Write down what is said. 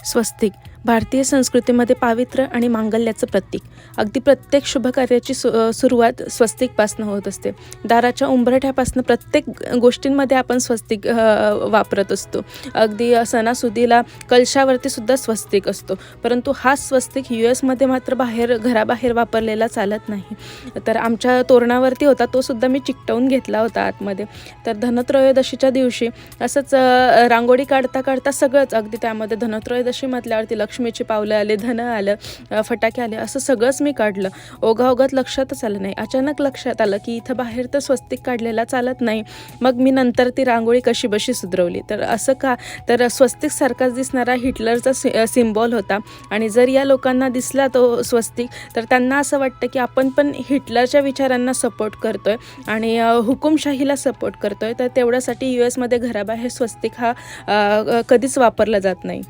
स्वस्तिक भारतीय संस्कृतीमध्ये पावित्र्य आणि मांगल्याचं प्रतीक. अगदी प्रत्येक शुभकार्याची सुरुवात स्वस्तिकपासून होत असते. दाराच्या उंबरठ्यापासून प्रत्येक गोष्टींमध्ये आपण स्वस्तिक वापरत असतो. अगदी सणासुदीला कलशावरती सुद्धा स्वस्तिक असतो. परंतु हा स्वस्तिक US मात्र घराबाहेर वापरलेला चालत नाही. तर आमच्या तोरणावरती होता, तो सुद्धा मी चिकटवून घेतला होता आतमध्ये. तर धनत्रयोदशीच्या दिवशी असंच रांगोळी काढता काढता सगळंच अगदी त्यामध्ये धनत्रयोदशी म्हटल्यावरती लक्ष्मीची पावलं आले, धन आलं, फटाके आले, असं सगळंच मी काढलं. ओघाओघात लक्षातच आलं नाही. अचानक लक्षात आलं की इथं बाहेर तर स्वस्तिक काढलेला चालत नाही. मग मी नंतर ती रांगोळी कशी बशी सुधरवली. तर असं का, तर स्वस्तिक सारखाच दिसणारा हिटलरचा सिम्बॉल होता आणि जर या लोकांना दिसला तो स्वस्तिक, तर त्यांना असं वाटतं की आपण पण हिटलरच्या विचारांना सपोर्ट करतोय आणि हुकुमशाहीला सपोर्ट करतोय. तर तेवढ्यासाठी US घराबाहेर स्वस्तिक हा कधीच वापरला जात नाही.